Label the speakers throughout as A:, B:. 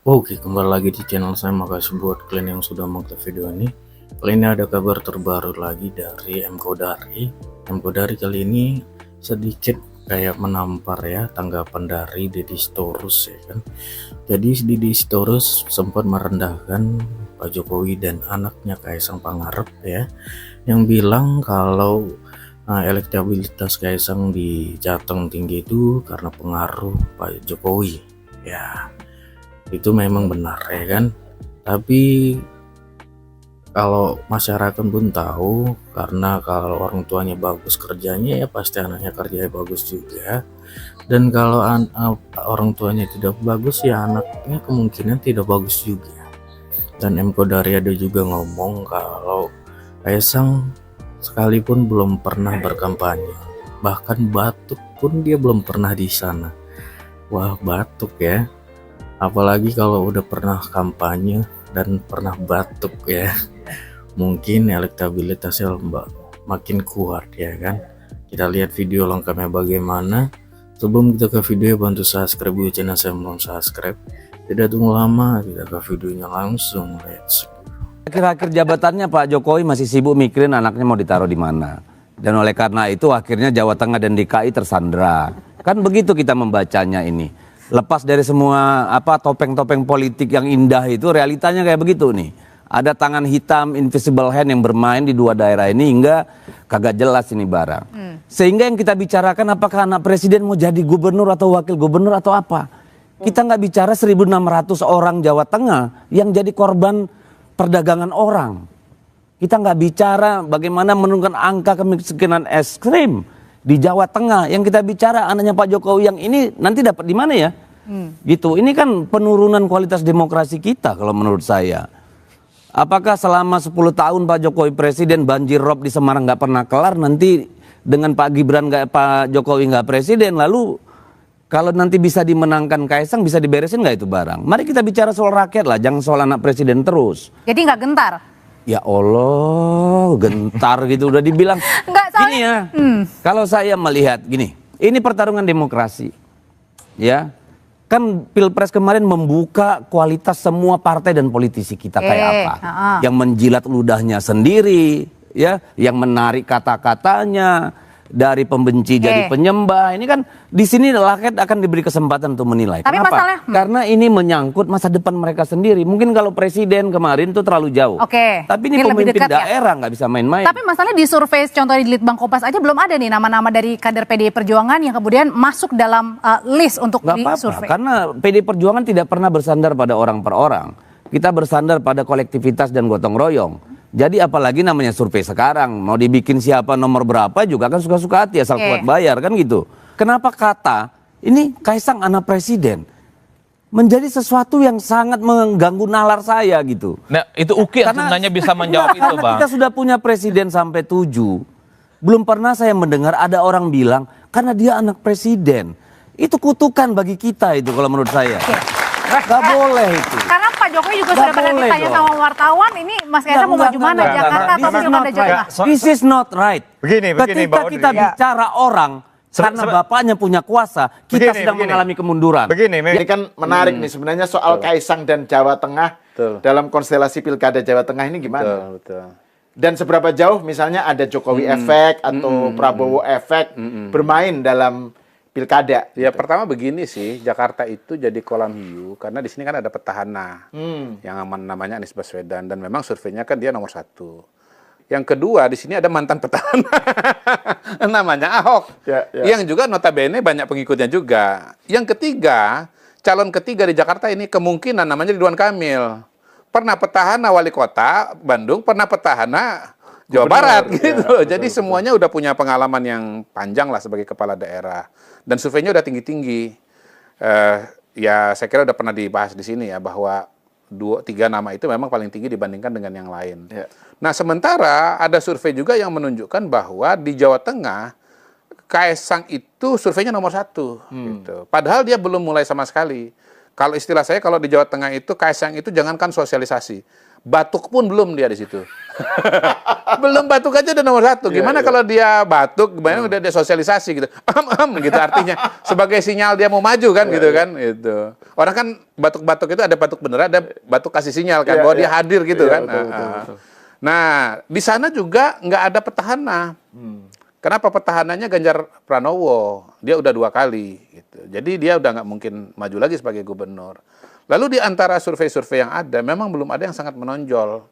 A: Oke, kembali lagi di channel saya. Makasih buat kalian yang sudah mengklik video ini. Kali ini ada kabar terbaru lagi dari M Kodari. M Kodari kali ini sedikit kayak menampar ya tanggapan dari Deddy Sitorus ya kan. Jadi Deddy Sitorus sempat merendahkan Pak Jokowi dan anaknya Kaisang Pangarep ya, yang bilang kalau elektabilitas Kaisang di Jateng tinggi itu karena pengaruh Pak Jokowi. Ya, itu memang benar ya kan, tapi kalau masyarakat pun tahu, karena kalau orang tuanya bagus kerjanya ya pasti anaknya kerjanya bagus juga, dan kalau orang tuanya tidak bagus ya anaknya kemungkinan tidak bagus juga. Dan M Kodari ada juga ngomong kalau Kaisang sekalipun belum pernah berkampanye, bahkan batuk pun dia belum pernah di sana. Wah, batuk ya, apalagi kalau udah pernah kampanye dan pernah batuk ya, mungkin elektabilitasnya makin kuat ya kan. Kita lihat video lengkapnya bagaimana. Sebelum kita ke video, bantu subscribe dulu channel saya, belum subscribe. Tidak tunggu lama, kita ke videonya langsung. Let's go.
B: Akhir-akhir jabatannya Pak Jokowi masih sibuk mikirin anaknya mau ditaruh di mana. Dan oleh karena itu akhirnya Jawa Tengah dan DKI tersandera. Kan begitu kita membacanya ini. Lepas dari semua topeng-topeng politik yang indah itu, realitanya kayak begitu nih. Ada tangan hitam invisible hand yang bermain di dua daerah ini hingga kagak jelas ini barang. Sehingga yang kita bicarakan apakah anak presiden mau jadi gubernur atau wakil gubernur atau apa. Kita nggak bicara 1.600 orang Jawa Tengah yang jadi korban perdagangan orang. Kita nggak bicara bagaimana menurunkan angka kemiskinan ekstrim di Jawa Tengah. Yang kita bicara anaknya Pak Jokowi yang ini nanti dapat di mana ya? Gitu. Ini kan penurunan kualitas demokrasi kita kalau menurut saya. Apakah selama 10 tahun Pak Jokowi presiden banjir rob di Semarang nggak pernah kelar, nanti dengan Pak Gibran Pak Jokowi nggak presiden, lalu kalau nanti bisa dimenangkan Kaisang bisa diberesin nggak itu barang? Mari kita bicara soal rakyat lah, jangan soal anak presiden terus.
C: Jadi nggak gentar?
B: Ya Allah, gentar gitu udah dibilang.
C: Nggak, soalnya,
B: gini ya, kalau saya melihat gini, ini pertarungan demokrasi, ya. Kan Pilpres kemarin membuka kualitas semua partai dan politisi kita kayak apa. Yang menjilat ludahnya sendiri, ya, yang menarik kata-katanya dari pembenci jadi penyembah. Ini kan di sini rakyat akan diberi kesempatan untuk menilai.
C: Tapi
B: kenapa? Karena ini menyangkut masa depan mereka sendiri. Mungkin kalau presiden kemarin itu terlalu jauh. Tapi ini pemimpin daerah nggak bisa main-main.
C: Tapi masalahnya di survei contohnya di Litbang Kompas aja belum ada nih nama-nama dari kader PDI Perjuangan yang kemudian masuk dalam list untuk disurvei.
B: Karena PDI Perjuangan tidak pernah bersandar pada orang per orang. Kita bersandar pada kolektivitas dan gotong royong. Jadi apalagi namanya survei sekarang, mau dibikin siapa nomor berapa juga kan suka-suka hati asal kuat bayar kan gitu. Kenapa kata ini Kaisang anak presiden menjadi sesuatu yang sangat mengganggu nalar saya gitu.
D: Nah itu Uki yang sebenarnya bisa menjawab itu, Bang.
B: Kita sudah punya presiden sampai 7. Belum pernah saya mendengar ada orang bilang karena dia anak presiden. Itu kutukan bagi kita itu kalau menurut saya. Gak boleh itu.
C: Karena Pak Jokowi juga sudah pernah ditanya sama wartawan, ini Mas Kaisang mau maju mana, Jakarta atau Pilkada Jawa Tengah?
B: This is not right.
E: Begini,
B: ketika kita bicara orang karena bapaknya punya kuasa, kita sedang mengalami kemunduran.
E: Begini, ini kan menarik nih sebenarnya soal Kaisang dan Jawa Tengah dalam konstelasi Pilkada Jawa Tengah ini gimana? Dan seberapa jauh misalnya ada Jokowi efek atau Prabowo efek bermain dalam Pilkada.
F: Ya pertama begini sih, Jakarta itu jadi kolam hiu karena di sini kan ada petahana yang namanya Anies Baswedan dan memang surveinya kan dia nomor 1. Yang kedua di sini ada mantan petahana namanya Ahok, yang juga notabene banyak pengikutnya juga. Yang ketiga, calon ketiga di Jakarta ini kemungkinan namanya Ridwan Kamil, pernah petahana wali kota Bandung, pernah petahana Jawa Barat gitu. Jadi semuanya udah punya pengalaman yang panjang lah sebagai kepala daerah. Dan surveinya udah tinggi-tinggi. Ya saya kira udah pernah dibahas di sini ya bahwa 2-3 nama itu memang paling tinggi dibandingkan dengan yang lain. Nah sementara ada survei juga yang menunjukkan bahwa di Jawa Tengah Kaisang itu surveinya nomor 1. Gitu. Padahal dia belum mulai sama sekali. Kalau istilah saya kalau di Jawa Tengah itu Kaisang itu jangankan sosialisasi, batuk pun belum dia di situ. Belum batuk aja udah nomor 1. Gimana kalau dia batuk, gimana udah dia sosialisasi gitu. Gitu artinya sebagai sinyal dia mau maju kan gitu kan itu. Orang kan batuk-batuk itu ada batuk beneran, ada batuk kasih sinyal kan bahwa dia hadir gitu kan.
E: Betul.
F: Nah, di sana juga nggak ada petahana. Kenapa petahananya Ganjar Pranowo? Dia udah 2 kali gitu. Jadi dia udah nggak mungkin maju lagi sebagai gubernur. Lalu di antara survei-survei yang ada, memang belum ada yang sangat menonjol.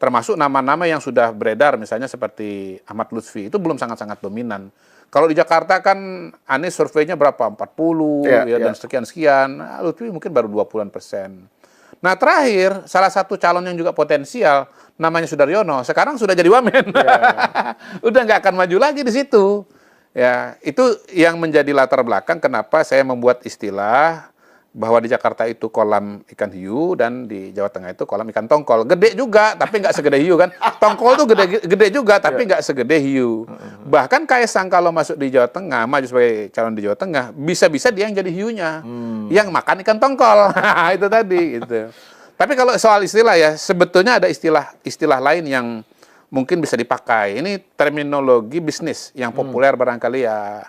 F: Termasuk nama-nama yang sudah beredar, misalnya seperti Ahmad Lutfi, itu belum sangat-sangat dominan. Kalau di Jakarta kan Anies surveinya berapa? 40, dan sekian-sekian. Nah, Lutfi mungkin baru 20-an%. Nah terakhir, salah satu calon yang juga potensial, namanya Sudaryono, sekarang sudah jadi wamen. Udah nggak akan maju lagi di situ. Ya, itu yang menjadi latar belakang kenapa saya membuat istilah bahwa di Jakarta itu kolam ikan hiu dan di Jawa Tengah itu kolam ikan tongkol. Gede juga, tapi nggak segede hiu kan. Tongkol tuh gede juga, tapi nggak segede hiu. Bahkan Kaisang kalau masuk di Jawa Tengah, maju sebagai calon di Jawa Tengah, bisa-bisa dia yang jadi hiunya, yang makan ikan tongkol. Itu tadi. Gitu. Tapi kalau soal istilah ya, sebetulnya ada istilah lain yang mungkin bisa dipakai. Ini terminologi bisnis yang populer barangkali ya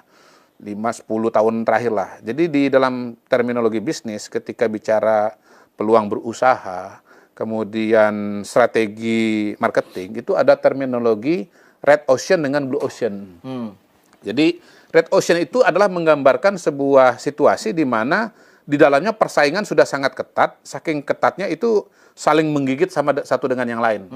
F: 5-10 tahun terakhir lah. Jadi di dalam terminologi bisnis ketika bicara peluang berusaha, kemudian strategi marketing, itu ada terminologi red ocean dengan blue ocean. Jadi red ocean itu adalah menggambarkan sebuah situasi di mana di dalamnya persaingan sudah sangat ketat, saking ketatnya itu saling menggigit satu dengan yang lain.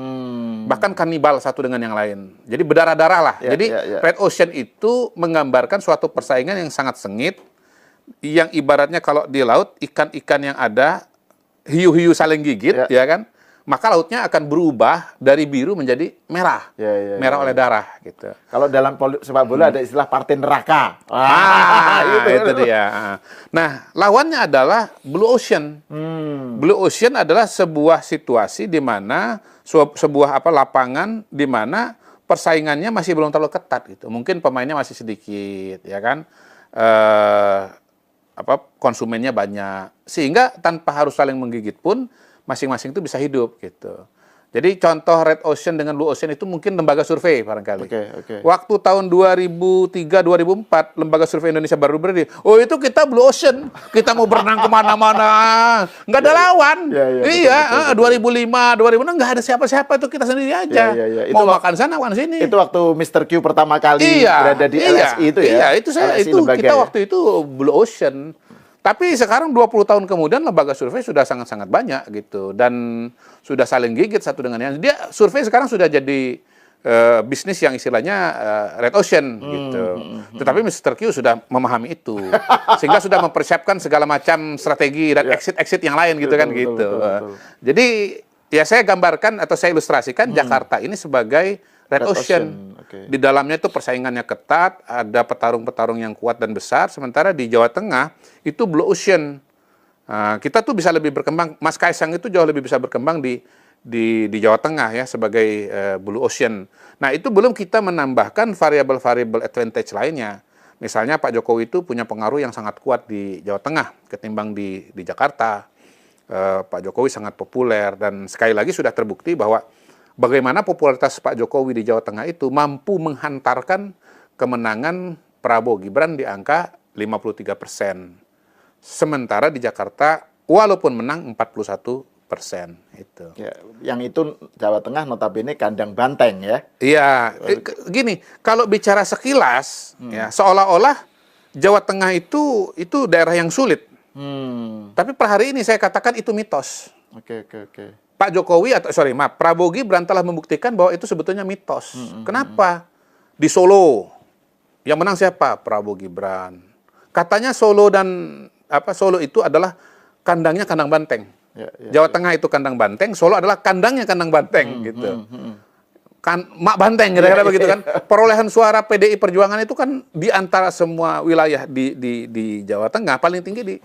F: Bahkan kanibal satu dengan yang lain. Jadi berdarah-darah lah. Jadi red ocean itu menggambarkan suatu persaingan yang sangat sengit, yang ibaratnya kalau di laut, ikan-ikan yang ada, hiu-hiu saling gigit, ya kan? Maka lautnya akan berubah dari biru menjadi merah. Merah oleh darah. Gitu.
E: Kalau dalam sepak bola ada istilah partai neraka.
F: Itu dia. Nah, lawannya adalah blue ocean. Blue ocean adalah sebuah situasi di mana sebuah lapangan di mana persaingannya masih belum terlalu ketat gitu. Mungkin pemainnya masih sedikit, ya kan? Konsumennya banyak. Sehingga tanpa harus saling menggigit pun masing-masing itu bisa hidup gitu. Jadi contoh red ocean dengan blue ocean itu mungkin lembaga survei barangkali. Waktu tahun 2003-2004 lembaga survei Indonesia baru berdiri. Oh itu kita blue ocean, kita mau berenang kemana-mana, nggak ada lawan. Iya, 2005, 2006 nggak ada siapa-siapa, itu kita sendiri aja. Mau makan sana, makan sini.
E: Itu waktu Mr. Q pertama kali berada di LSI itu ya.
F: Iya, itu kita waktu itu blue ocean. Tapi sekarang 20 tahun kemudian lembaga survei sudah sangat-sangat banyak gitu dan sudah saling gigit satu dengan yang dia survei sekarang sudah jadi bisnis yang istilahnya red ocean gitu. Tetapi Mr. Q sudah memahami itu sehingga sudah mempersiapkan segala macam strategi dan exit yang lain gitu kan gitu. Jadi ya saya gambarkan atau saya ilustrasikan Jakarta ini sebagai red ocean. Di dalamnya itu persaingannya ketat, ada petarung-petarung yang kuat dan besar, sementara di Jawa Tengah itu blue ocean. Kita tuh bisa lebih berkembang, Mas Kaisang itu jauh lebih bisa berkembang di Jawa Tengah ya sebagai blue ocean. Nah itu belum kita menambahkan variabel-variabel advantage lainnya. Misalnya Pak Jokowi itu punya pengaruh yang sangat kuat di Jawa Tengah ketimbang di Jakarta. Pak Jokowi sangat populer dan sekali lagi sudah terbukti bahwa bagaimana popularitas Pak Jokowi di Jawa Tengah itu mampu menghantarkan kemenangan Prabowo Gibran di angka 53%. Sementara di Jakarta, walaupun menang 41%. Itu.
E: Ya, yang itu Jawa Tengah notabene kandang banteng ya.
F: Iya, gini, kalau bicara sekilas, ya seolah-olah Jawa Tengah itu daerah yang sulit. Tapi per hari ini saya katakan itu mitos.
E: Oke.
F: Pak Jokowi Prabowo Gibran telah membuktikan bahwa itu sebetulnya mitos. Kenapa? Di Solo yang menang siapa? Prabowo Gibran. Katanya Solo itu adalah kandangnya kandang banteng. Jawa Tengah itu kandang banteng, Solo adalah kandangnya kandang banteng gitu. Mak banteng kira-kira begitu kan. Perolehan suara PDI Perjuangan itu kan di antara semua wilayah di Jawa Tengah paling tinggi di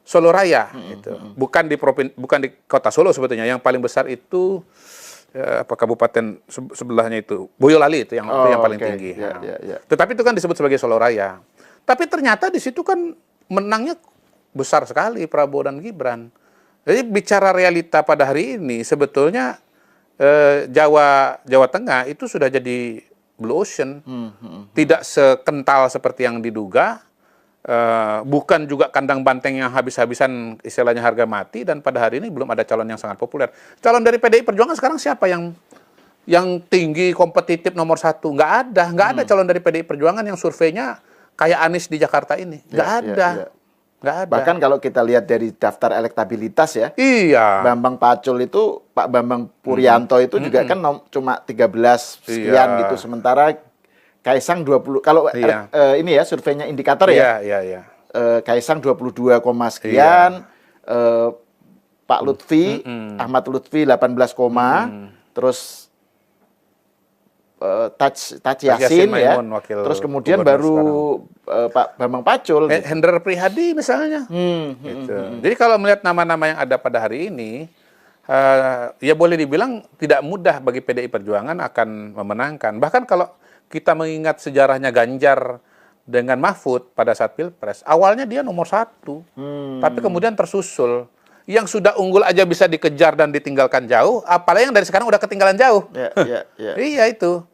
F: Solo Raya gitu. Bukan di kota Solo sebetulnya. Yang paling besar itu kabupaten sebelahnya itu Boyolali itu yang paling tinggi. Tetapi itu kan disebut sebagai Solo Raya. Tapi ternyata di situ kan menangnya besar sekali Prabowo dan Gibran. Jadi bicara realita pada hari ini sebetulnya Jawa Tengah itu sudah jadi blue ocean, tidak sekental seperti yang diduga, bukan juga kandang banteng yang habis-habisan istilahnya harga mati, dan pada hari ini belum ada calon yang sangat populer. Calon dari PDI Perjuangan sekarang siapa yang tinggi, kompetitif nomor 1? Nggak ada calon dari PDI Perjuangan yang surveinya kayak Anies di Jakarta ini, nggak ada. Nggak ada.
E: Bahkan kalau kita lihat dari daftar elektabilitas ya,
F: Iya.
E: Bambang Pacul itu, Pak Bambang Puryanto itu juga kan cuma 13 sekian gitu. Sementara Kaisang 20, kalau ini ya surveinya indikator ya.
F: Iya.
E: Kaisang 22, sekian, Pak Lutfi, Ahmad Lutfi 18, terus Taj Yassin ya,
F: Maimun, wakil
E: terus kemudian
F: gubernur
E: baru Pak Bambang Pacul. Gitu.
F: Hendrar Prihadi misalnya. Gitu. Jadi kalau melihat nama-nama yang ada pada hari ini, ya boleh dibilang tidak mudah bagi PDI Perjuangan akan memenangkan. Bahkan kalau kita mengingat sejarahnya Ganjar dengan Mahfud pada saat Pilpres, awalnya dia nomor 1, tapi kemudian tersusul. Yang sudah unggul aja bisa dikejar dan ditinggalkan jauh, apalagi yang dari sekarang udah ketinggalan jauh. Iya itu.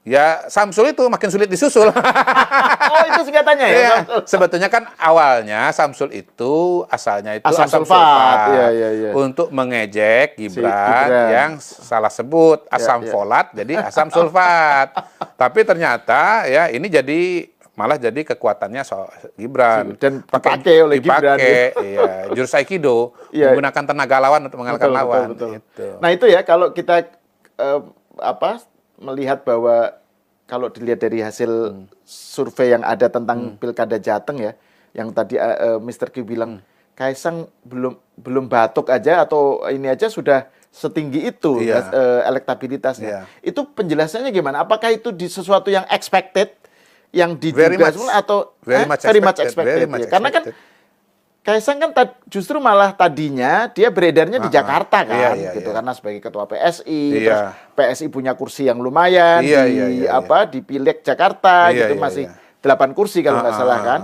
F: Ya, Samsul itu makin sulit disusul.
E: Oh, itu singkatannya ya?
F: Iya. Sebetulnya kan awalnya Samsul itu asalnya itu
E: Asam
F: asam
E: sulfat.
F: sulfat.
E: Iya.
F: Untuk mengejek Gibran
E: Gibran.
F: yang salah sebut asam folat jadi asam sulfat. Tapi ternyata ya ini malah jadi kekuatannya Gibran.
E: Dan dipakai oleh Gibran.
F: Iya, jurus Aikido, menggunakan tenaga lawan untuk mengalahkan lawan.
E: Betul.
F: Gitu.
E: Nah itu ya, kalau kita melihat bahwa kalau dilihat dari hasil survei yang ada tentang Pilkada Jateng ya, yang tadi Mr. Q bilang Kaisang belum batuk aja atau ini aja sudah setinggi itu elektabilitasnya. Itu penjelasannya gimana? Apakah itu sesuatu yang expected, yang diduga semula, atau very much expected? Karena kan Kaisang kan justru malah tadinya dia beredarnya di Jakarta kan, karena sebagai ketua PSI, terus PSI punya kursi yang lumayan di Pileg Jakarta masih 8 kursi kalau nggak salah kan.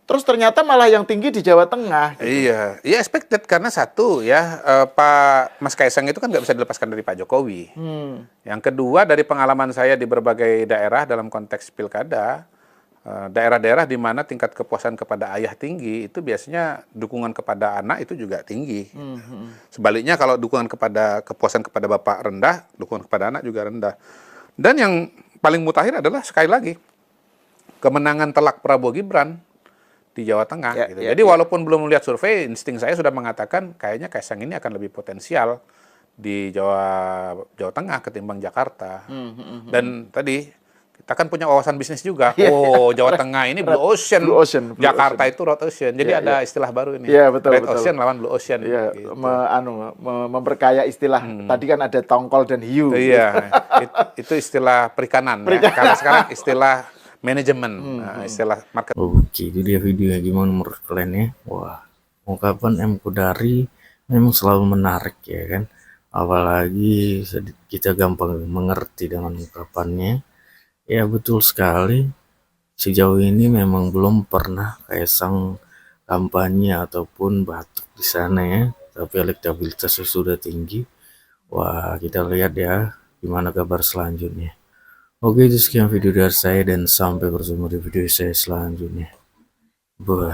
E: Terus ternyata malah yang tinggi di Jawa Tengah. Gitu.
F: Iya expected karena satu ya Pak Mas Kaisang itu kan nggak bisa dilepaskan dari Pak Jokowi. Yang kedua dari pengalaman saya di berbagai daerah dalam konteks pilkada. Daerah-daerah di mana tingkat kepuasan kepada ayah tinggi, itu biasanya dukungan kepada anak itu juga tinggi. Sebaliknya kalau kepuasan kepada bapak rendah, dukungan kepada anak juga rendah. Dan yang paling mutakhir adalah sekali lagi, kemenangan telak Prabowo Gibran di Jawa Tengah. Gitu. Jadi walaupun belum melihat survei, insting saya sudah mengatakan kayaknya Kaisang ini akan lebih potensial di Jawa Tengah ketimbang Jakarta. Dan tadi kita kan punya wawasan bisnis juga. Jawa Tengah ini Blue Ocean. Jakarta itu Red Ocean. Jadi ada istilah baru ini. Red Ocean lawan Blue Ocean. Gitu.
E: Memperkaya istilah. Tadi kan ada tongkol dan hiu.
F: Iya, itu istilah perikanan. Ya. Karena sekarang istilah manajemen, istilah market.
A: Oke, itu dia videonya. Gimana menurut kalian ya? Wah, ungkapan M. Kodari memang selalu menarik ya kan. Apalagi kita gampang mengerti dengan ungkapannya. Ya betul sekali, sejauh ini memang belum pernah Kaisang kampanye ataupun batuk di sana ya, tapi elektabilitasnya sudah tinggi. Wah, kita lihat ya gimana kabar selanjutnya. Oke, itu sekian video dari saya dan sampai bertemu di video saya selanjutnya. Bye.